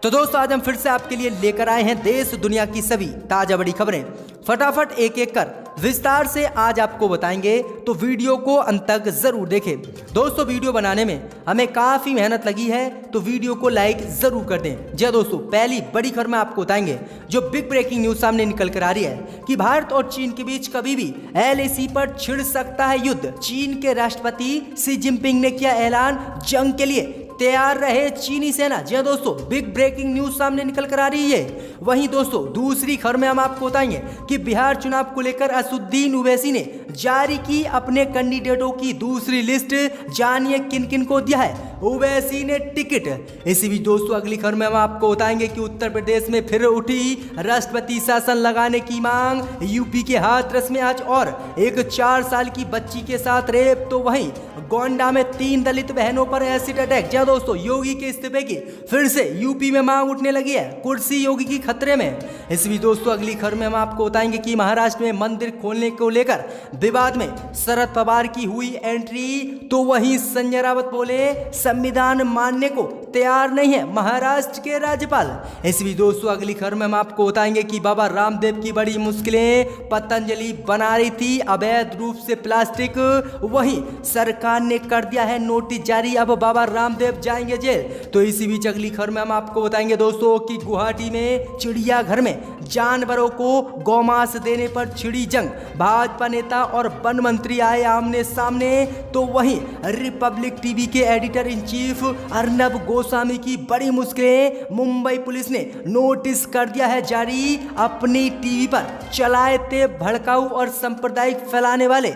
तो दोस्तों आज हम फिर से आपके लिए लेकर आए हैं देश दुनिया की सभी ताजा बड़ी खबरें। फटाफट एक एक कर विस्तार से आज आपको बताएंगे, तो वीडियो को अंत तक जरूर देखें। दोस्तों वीडियो बनाने में हमें काफी मेहनत लगी है, तो वीडियो को लाइक जरूर कर दें। जी दोस्तों, पहली बड़ी खबर में आपको बताएंगे जो बिग ब्रेकिंग न्यूज सामने निकल कर आ रही है कि भारत और चीन के बीच कभी भी LAC पर छिड़ सकता है युद्ध। चीन के राष्ट्रपति शी जिनपिंग ने किया ऐलान, जंग के लिए तैयार रहे चीनी सेना। जी दोस्तों, बिग ब्रेकिंग न्यूज सामने निकल कर आ रही है। वहीं दोस्तों दूसरी खबर में हम आपको बताएंगे कि बिहार चुनाव को लेकर असदुद्दीन ओवैसी ने जारी की अपने कैंडिडेटों की दूसरी लिस्ट। जानिए किन किन को दिया है ओवैसी ने टिकट। इसी बीच दोस्तों अगली खबर में हम आपको बताएंगे कि उत्तर प्रदेश में फिर उठी राष्ट्रपति शासन लगाने की मांग। यूपी के हाथरस में आज और एक 4 साल की बच्ची के साथ रेप। तो वहीं गोंडा में 3 दलित बहनों पर एसिड अटैक। जी दोस्तों, योगी के इस्तीफे की फिर से यूपी में मांग उठने लगी है, कुर्सी योगी की खतरे में। इस बीच दोस्तों अगली खबर में हम आपको बताएंगे कि महाराष्ट्र में मंदिर खोलने को लेकर विवाद में शरद पवार की हुई एंट्री। तो वहीं संजय राउत बोले संविधान मानने को तैयार नहीं है महाराष्ट्र के राज्यपाल। इस बीच दोस्तों अगली खबर में हम आपको बताएंगे कि बाबा रामदेव की बड़ी मुश्किलें पतंजलि बना रही थी अवैध रूप से प्लास्टिक। वहीं सरकार ने कर दिया है नोटिस जारी, अब बाबा रामदेव जाएंगे जेल। तो इसी बीच अगली खबर में हम आपको बताएंगे दोस्तों कि गुवाहाटी में चिड़ियाघर में जानवरों को गौमांस देने पर छिड़ी जंग। भाजपा नेता और वन मंत्री आए आमने सामने। तो वहीं रिपब्लिक टीवी के editor in chief Arnab Goswami की बड़ी मुश्किलें, मुंबई पुलिस ने नोटिस कर दिया है जारी। अपनी टीवी पर चलाए थे भड़काऊ और सांप्रदायिक फैलाने वाले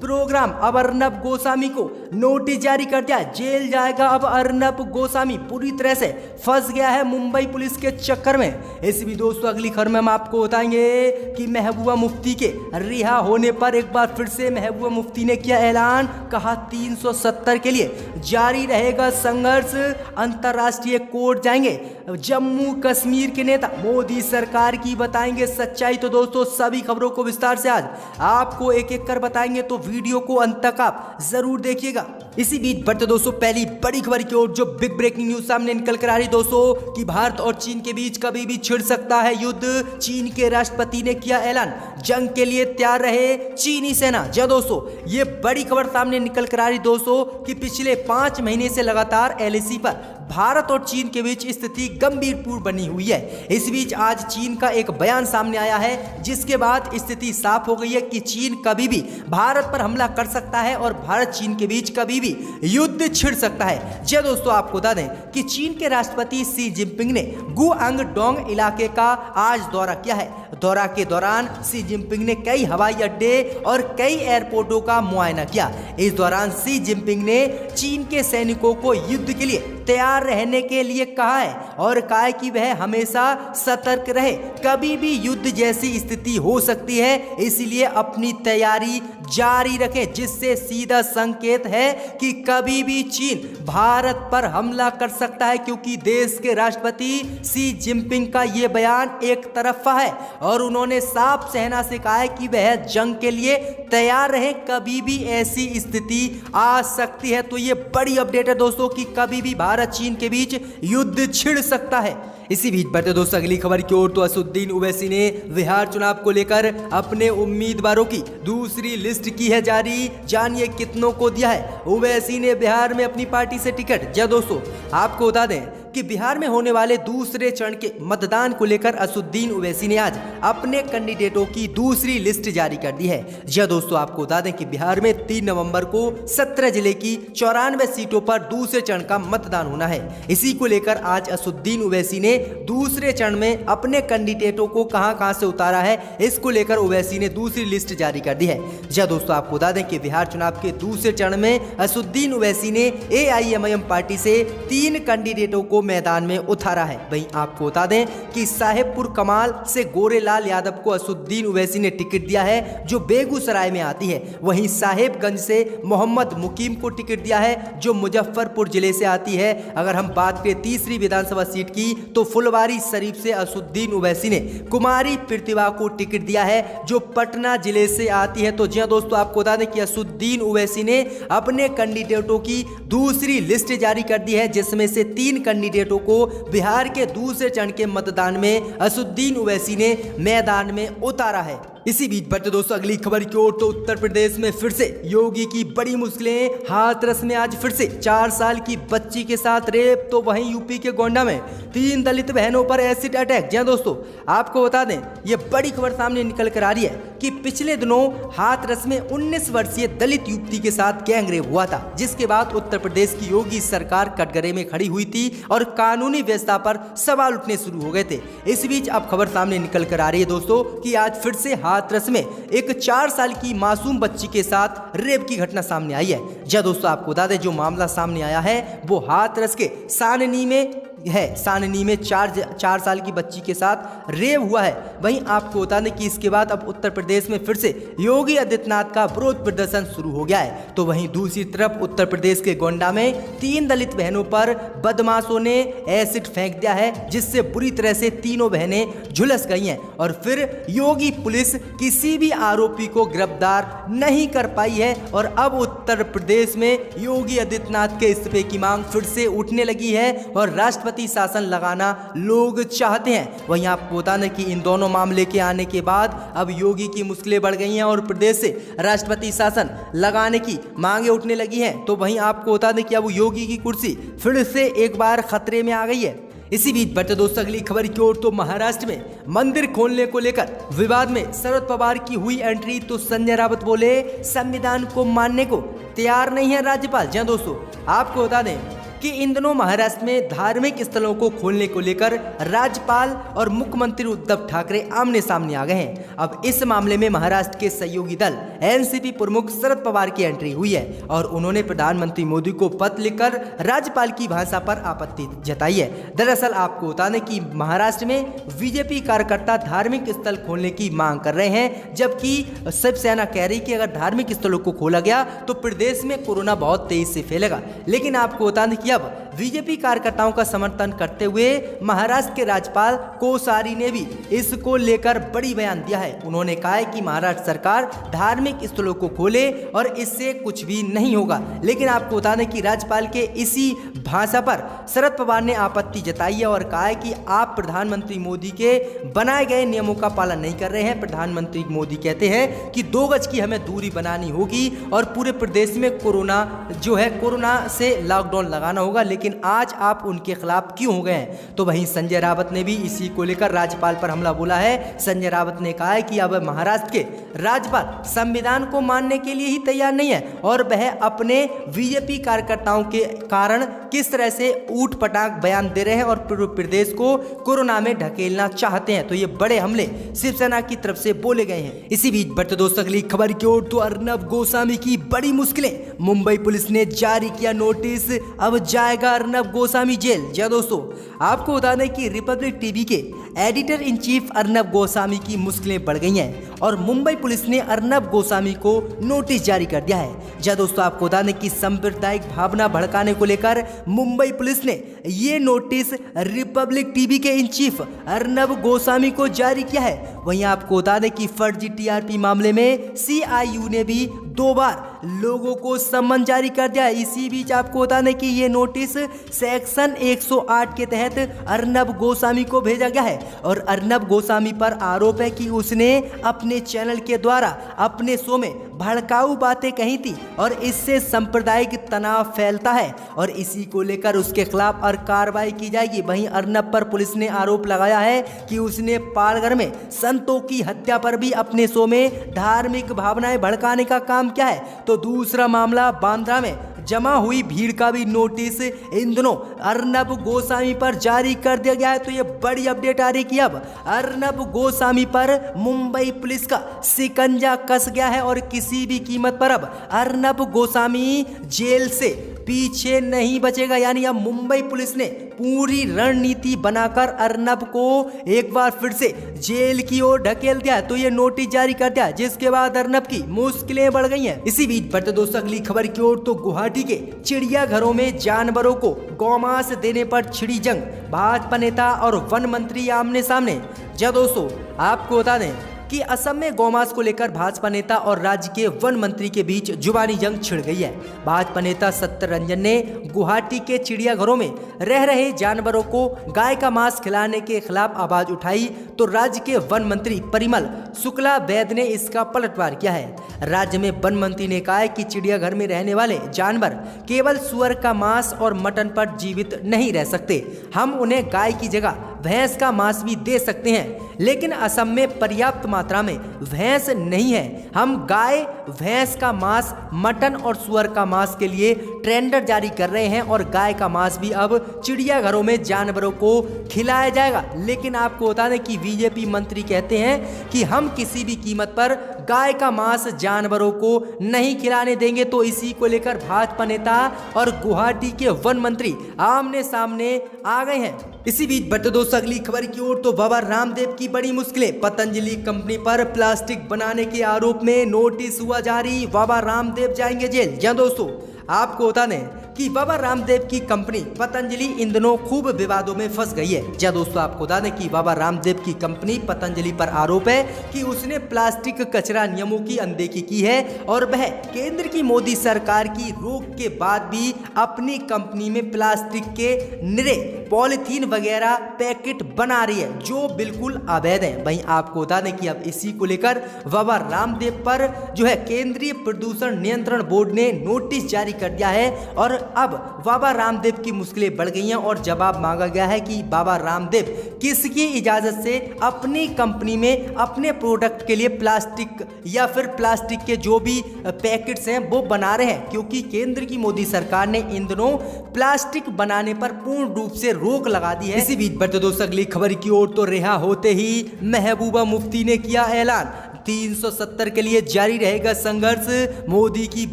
प्रोग्राम, अब अर्नब गोस्वामी को नोटिस जारी कर दिया, जेल जाएगा। अब अर्नब गोस्वामी पूरी तरह से फंस गया है मुंबई पुलिस के चक्कर में। इस भी दोस्तों अगली खबर में हम आपको बताएंगे कि महबूबा मुफ्ती के रिहा होने पर एक बार फिर से महबूबा मुफ्ती ने किया ऐलान, कहा 370 के लिए जारी रहेगा संघर्ष, अंतर्राष्ट्रीय कोर्ट जाएंगे जम्मू कश्मीर के नेता, मोदी सरकार की बताएंगे सच्चाई। तो दोस्तों सभी खबरों को विस्तार से आज आपको एक एक कर बताएंगे, तो वीडियो को अंत तक आप जरूर देखिएगा। इसी बीच बढ़ते दोस्तों पहली बड़ी खबर की ओर जो बिग ब्रेकिंग न्यूज सामने निकल कर आ रही दोस्तों कि भारत और चीन के बीच कभी भी छिड़ सकता है युद्ध। चीन के राष्ट्रपति ने किया ऐलान, जंग के लिए तैयार रहे चीनी सेना। जी दोस्तों, ये बड़ी खबर सामने निकल कर आ रही दोस्तों कि पिछले 5 महीने से लगातार LAC पर भारत और चीन के बीच स्थिति गंभीरपूर्ण बनी हुई है। इस बीच आज चीन का एक बयान सामने आया है, जिसके बाद स्थिति साफ हो गई है कि चीन कभी भी भारत पर हमला कर सकता है और भारत चीन के बीच कभी भी युद्ध छिड़ सकता है। जी दोस्तों, आपको बता दें कि चीन के राष्ट्रपति शी जिनपिंग ने गुआंगडोंग इलाके का आज दौरा किया है। दौरा के दौरान शी जिनपिंग ने कई हवाई अड्डे और कई एयरपोर्टों का मुआयना किया। इस दौरान शी जिनपिंग ने चीन के सैनिकों को युद्ध के लिए तैयार रहने के लिए कहा है और कहा है कि वह हमेशा सतर्क रहे, कभी भी युद्ध जैसी स्थिति हो सकती है, इसलिए अपनी तैयारी जारी रखें। जिससे सीधा संकेत है कि कभी भी चीन भारत पर हमला कर सकता है, क्योंकि देश के राष्ट्रपति शी जिनपिंग का यह बयान एक तरफा है और उन्होंने साफ सेना से कहा है कि वह जंग के लिए तैयार रहे, कभी भी ऐसी स्थिति आ सकती है। तो ये बड़ी अपडेट है दोस्तों कि कभी भी भारत चीन के बीच युद्ध छिड़ सकता है। इसी बीच बढ़ते दोस्तों अगली खबर की ओर तो असदुद्दीन ओवैसी ने बिहार चुनाव को लेकर अपने उम्मीदवारों की दूसरी लिस्ट की है जारी। जानिए कितनों को दिया है ओवैसी ने बिहार में अपनी पार्टी से टिकट। जी दोस्तों, आपको बता दें कि बिहार में होने वाले दूसरे चरण के मतदान को लेकर असदुद्दीन ओवैसी ने आज अपने कैंडिडेटों की दूसरी लिस्ट जारी कर दी है। जी दोस्तों, आपको बता दें कि बिहार में 3 नवंबर को 17 जिले की 94 सीटों पर दूसरे चरण का मतदान होना है। इसी को लेकर आज असदुद्दीन ओवैसी ने दूसरे चरण में अपने कैंडिडेटों को कहां से उतारा है, इसको लेकर ओवैसी ने दूसरी लिस्ट जारी कर दी है। जी दोस्तों, आपको बता दें कि बिहार चुनाव के दूसरे चरण में असदुद्दीन ओवैसी ने AIMIM पार्टी से 3 कैंडिडेटों को मैदान में उतारा है। वहीं आपको बता दें कि साहेबपुर कमाल से गोरेलाल यादव को असदुद्दीन ओवैसी ने टिकट दिया है, जो बेगूसराय में आती है। वहीं साहेबगंज से मोहम्मद मुकीम को टिकट दिया है, जो मुजफ्फरपुर जिले से आती है। अगर हम बात करें तीसरी विधानसभा सीट की, तो फुलवारी शरीफ से असदुद्दीन ओवैसी ने कुमारी प्रतिभा को टिकट दिया है, जो पटना जिले से आती है। तो जी दोस्तों, आपको बता दें कि असदुद्दीन ओवैसी ने अपने कैंडिडेटों की दूसरी लिस्ट जारी कर दी है, जिसमें से 3 कैंडिडेट कैंडिडेटों को बिहार के दूसरे चरण के मतदान में असुद्दीन ओवैसी ने मैदान में उतारा है। इसी बीच बढ़ते दोस्तों अगली खबर की ओर, तो उत्तर प्रदेश में फिर से योगी की बड़ी मुश्किलें, हाथरस में आज फिर से 4 साल की बच्ची के साथ रेप, तो वहीं यूपी के गोंडा में 3 दलित बहनों पर एसिड अटैक। जी दोस्तों, आपको बता दें ये बड़ी खबर सामने निकल कर आ रही है कि पिछले दिनों हाथरस में 19 वर्षीय दलित युवती के साथ गैंगरेप हुआ था, जिसके बाद उत्तर प्रदेश की योगी सरकार कटघरे में खड़ी हुई थी और कानूनी व्यवस्था पर सवाल उठने शुरू हो गए थे। इस बीच अब खबर सामने निकल कर आ रही है दोस्तों कि आज फिर से हाथरस में एक 4 साल की मासूम बच्ची के साथ रेप की घटना सामने आई है। जी दोस्तों, आपको बता दें जो मामला सामने आया है वो हाथरस के साननी में है। साननी में 4 साल की बच्ची के साथ रेप हुआ है। वहीं आपको बता दें कि इसके बाद अब उत्तर प्रदेश में फिर से योगी आदित्यनाथ का विरोध प्रदर्शन शुरू हो गया है। तो वहीं दूसरी तरफ उत्तर प्रदेश के गोंडा में 3 दलित बहनों पर बदमाशों ने एसिड फेंक दिया है, जिससे बुरी तरह से तीनों बहनें झुलस गई हैं और फिर योगी पुलिस किसी भी आरोपी को गिरफ्तार नहीं कर पाई है और अब उत्तर प्रदेश में योगी आदित्यनाथ के इस्तीफे की मांग फिर से उठने लगी है और राष्ट्रपति शासन लगाना लोग चाहते हैं। वहीं आपको बता दें कि इन दोनों मामले के आने के बाद अब योगी की मुश्किलें बढ़ गई हैं और प्रदेश से राष्ट्रपति शासन लगाने की मांगे उठने लगी हैं। तो वहीं आपको बता दें कि अब योगी की कुर्सी फिर से एक बार खतरे में आ गई है। इसी बीच बढ़ते दोस्तों अगली खबर की ओर, तो महाराष्ट्र में मंदिर खोलने को लेकर विवाद में शरद पवार की हुई एंट्री, तो संजय राउत बोले संविधान को मानने को तैयार नहीं है राज्यपाल। जी दोस्तों, आपको बता दें कि इन दिनों महाराष्ट्र में धार्मिक स्थलों को खोलने को लेकर राज्यपाल और मुख्यमंत्री उद्धव ठाकरे आमने सामने आ गए हैं। अब इस मामले में महाराष्ट्र के सहयोगी दल एनसीपी प्रमुख शरद पवार की एंट्री हुई है और उन्होंने प्रधानमंत्री मोदी को पत्र लिखकर राज्यपाल की भाषा पर आपत्ति जताई है। दरअसल आपको बता दें कि महाराष्ट्र में बीजेपी कार्यकर्ता धार्मिक स्थल खोलने की मांग कर रहे हैं, जबकि शिवसेना कह रही कि अगर धार्मिक स्थलों को खोला गया तो प्रदेश में कोरोना बहुत तेजी से फैलेगा। लेकिन आपको बता दें कि अब बीजेपी कार्यकर्ताओं का समर्थन करते हुए महाराष्ट्र के राज्यपाल कोश्यारी ने भी इसको लेकर बड़ी बयान दिया है। उन्होंने कहा है कि महाराष्ट्र सरकार धार्मिक स्थलों को खोले और इससे कुछ भी नहीं होगा। लेकिन आपको बता दें कि राज्यपाल के इसी भाषा पर शरद पवार ने आपत्ति जताई है और कहा है कि आप प्रधानमंत्री मोदी के बनाए गए नियमों का पालन नहीं कर रहे हैं। प्रधानमंत्री मोदी कहते हैं कि 2 गज की हमें दूरी बनानी होगी और पूरे प्रदेश में कोरोना से लॉकडाउन लगाना होगा, लेकिन आज आप उनके खिलाफ क्यों हो गए हैं। तो वहीं संजय राउत ने भी इसी को लेकर राज्यपाल पर हमला बोला है। संजय राउत ने कहा है कि अब महाराष्ट्र के राज्यपाल संविधान को मानने के लिए ही तैयार नहीं है और वह अपने बीजेपी कार्यकर्ताओं के कारण किस तरह से ऊट पटांग बयान दे रहे हैं और पूरे प्रदेश को कोरोना में ढकेलना चाहते हैं। तो ये बड़े हमले शिवसेना की तरफ से बोले गए हैं। इसी बीच बढ़ते दोस्तों अगली खबर की ओर, तो अर्नब गोस्वामी की बड़ी मुश्किलें, मुंबई पुलिस ने जारी किया नोटिस, अब जाएगा अर्नब गोस्वामी जेल। जी दोस्तों, आपको बता दें कि रिपब्लिक टीवी के editor in chief Arnab Goswami की मुश्किलें बढ़ गई हैं और मुंबई पुलिस ने अर्नब गोस्वामी को नोटिस जारी कर दिया है। जी दोस्तों, आपको बता दें कि सांप्रदायिक भावना भड़काने को लेकर मुंबई पुलिस ने ये नोटिस रिपब्लिक टीवी के इन चीफ अर्नब गोस्वामी को जारी किया है। वहीं आपको बता दें कि फर्जी टीआरपी मामले में सीआईयू ने भी 2 बार लोगों को सम्मन जारी कर दिया है। इसी बीच आपको बता दें कि ये नोटिस सेक्शन 108 के तहत अर्नब गोस्वामी को भेजा गया है और अर्नब गोस्वामी पर आरोप है कि उसने अपने चैनल के द्वारा अपने शो में भड़काऊ बातें कही थी और इससे सांप्रदायिक तनाव फैलता है और इसी को लेकर उसके खिलाफ और कार्रवाई की जाएगी। वहीं अर्नब पर पुलिस ने आरोप लगाया है कि उसने पालघर में संतों की हत्या पर भी अपने शो में धार्मिक भावनाएं भड़काने का काम किया है। तो दूसरा मामला बांद्रा में जमा हुई भीड़ का भी नोटिस इन दिनों अर्नब गोस्वामी पर जारी कर दिया गया है। तो ये बड़ी अपडेट आ रही कि अब अर्नब गोस्वामी पर मुंबई पुलिस का शिकंजा कस गया है और किसी भी कीमत पर अब अर्नब गोस्वामी जेल से पीछे नहीं बचेगा। यानी अब मुंबई पुलिस ने पूरी रणनीति बनाकर अर्नब को एक बार फिर से जेल की ओर ढकेल दिया। तो ये नोटिस जारी कर दिया, जिसके बाद अर्नब की मुश्किलें बढ़ गई हैं। इसी बीच बढ़ते दोस्तों अगली खबर की ओर, तो गुवाहाटी के चिड़ियाघरों में जानवरों को गौमांस देने पर छिड़ी जंग, भाजपा नेता और वन मंत्री आमने सामने। जब दोस्तों आपको बता दें कि असम में गौमांस को लेकर भाजपा नेता और राज्य के वन मंत्री के बीच जुबानी जंग छिड़ गई है। भाजपा नेता सत्यरंजन ने गुवाहाटी के चिड़ियाघरों में रह रहे जानवरों को गाय का मांस खिलाने के खिलाफ आवाज उठाई, तो राज्य के वन मंत्री परिमल शुक्ला वैद्य ने इसका पलटवार किया है। राज्य में वन मंत्री ने कहा है कि चिड़ियाघर में रहने वाले जानवर केवल सुअर का मांस और मटन पर जीवित नहीं रह सकते। हम उन्हें गाय की जगह भैंस का मांस भी दे सकते हैं, लेकिन असम में पर्याप्त मात्रा में भैंस नहीं है। हम गाय, भैंस का मांस, मटन और सुअर का मांस के लिए टेंडर जारी कर रहे हैं और गाय का मांस भी अब चिड़ियाघरों में जानवरों को खिलाया जाएगा। लेकिन आपको बता दें कि बीजेपी मंत्री कहते हैं कि हम किसी भी कीमत पर गाय का मांस जानवरों को नहीं खिलाने देंगे। तो इसी को लेकर भाजपा नेता और गुवाहाटी के वन मंत्री आमने सामने आ गए हैं। इसी बीच बढ़ते दोस्तों अगली खबर की ओर, तो बाबा रामदेव की बड़ी मुश्किलें, पतंजलि कंपनी पर प्लास्टिक बनाने के आरोप में नोटिस हुआ जारी, बाबा रामदेव जाएंगे जेल। जी दोस्तों, आपको बता दें कि बाबा रामदेव की कंपनी पतंजलि इन दिनों खूब विवादों में फंस गई है। जी दोस्तों, आपको बता दें कि बाबा रामदेव की कंपनी पतंजलि पर आरोप है कि उसने प्लास्टिक कचरा नियमों की अनदेखी की है और वह केंद्र की मोदी सरकार की रोक के बाद भी अपनी कंपनी में प्लास्टिक के निरे पॉलिथीन वगैरह पैकेट बना रही है, जो बिल्कुल अवैध है। वहीं आपको बता दें कि अब इसी को लेकर बाबा रामदेव पर जो है केंद्रीय प्रदूषण नियंत्रण बोर्ड ने नोटिस जारी कर दिया है और अब बाबा रामदेव की मुश्किलें बढ़ गई हैं और जवाब मांगा गया है कि बाबा रामदेव किसकी इजाजत से अपनी कंपनी में अपने प्रोडक्ट के लिए प्लास्टिक या फिर प्लास्टिक के जो भी पैकेट्स हैं वो बना रहे हैं, क्योंकि केंद्र की मोदी सरकार ने इन दिनों प्लास्टिक बनाने पर पूर्ण रूप से रोक लगा दी है। इसी बीच बढ़ते दोस्तों अगली खबर की ओर, तो रिहा होते ही महबूबा मुफ्ती ने किया ऐलान, 370 के लिए जारी रहेगा संघर्ष, मोदी की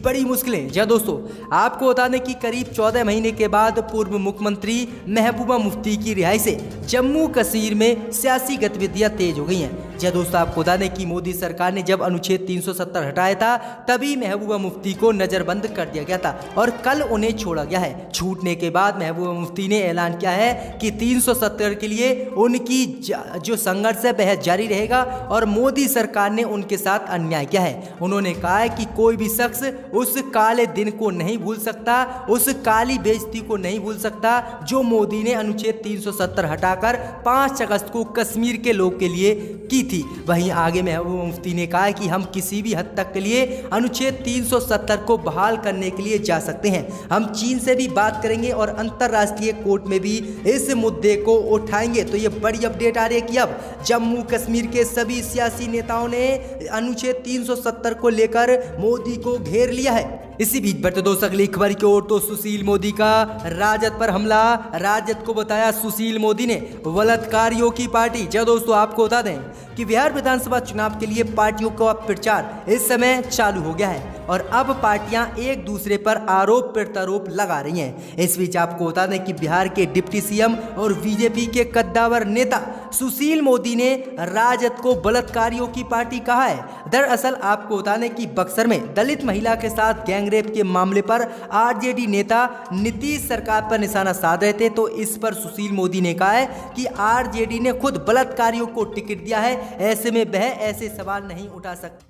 बड़ी मुश्किलें। जी दोस्तों, आपको बता दें कि करीब 14 महीने के बाद पूर्व मुख्यमंत्री महबूबा मुफ्ती की रिहाई से जम्मू कश्मीर में सियासी गतिविधियां तेज हो गई हैं। जी दोस्तों, आपको बता दें कि मोदी सरकार ने जब अनुच्छेद 370 हटाया था तभी महबूबा मुफ्ती को नजरबंद कर दिया गया था और कल उन्हें छोड़ा गया है। छूटने के बाद महबूबा मुफ्ती ने ऐलान किया है कि 370 के लिए उनकी जो संघर्ष है वह जारी रहेगा और मोदी सरकार ने उनके साथ अन्याय किया है। उन्होंने कहा है कि कोई भी शख्स उस काले दिन को नहीं भूल सकता, उस काली बेइज्जती को नहीं भूल सकता जो मोदी ने अनुच्छेद 370 हटाकर 5 अगस्त को कश्मीर के लोग के लिए की थी। वहीं आगे महबूबा मुफ्ती ने कहा है कि हम किसी भी हद तक के लिए अनुच्छेद 370 को बहाल करने के लिए जा सकते हैं। हम चीन से भी बात करेंगे और अंतर्राष्ट्रीय कोर्ट में भी इस मुद्दे को उठाएंगे। तो ये बड़ी अपडेट आ रही है कि अब जम्मू कश्मीर के सभी सियासी नेताओं ने अनुच्छेद 370 को लेकर मोदी को घेर लिया है। इसी बीच बढ़ते दोस्तों अगली खबर की ओर, तो सुशील मोदी का राजद पर हमला, राजद को बताया सुशील मोदी ने बलात्कारियों की पार्टी। जो दोस्तों, आपको बता दें कि बिहार विधानसभा चुनाव के लिए पार्टियों का प्रचार इस समय चालू हो गया है और अब पार्टियां एक दूसरे पर आरोप प्रत्यारोप लगा रही हैं। इस बीच आपको बता दें कि बिहार के डिप्टी सीएम और बीजेपी के कद्दावर नेता सुशील मोदी ने राजद को बलात्कारियों की पार्टी कहा है। दरअसल आपको बता दें कि बक्सर में दलित महिला के साथ गैंगरेप के मामले पर आरजेडी नेता नीतीश सरकार पर निशाना साध रहे थे, तो इस पर सुशील मोदी ने कहा है कि आरजेडी ने खुद बलात्कारियों को टिकट दिया है, ऐसे में वह ऐसे सवाल नहीं उठा सकते।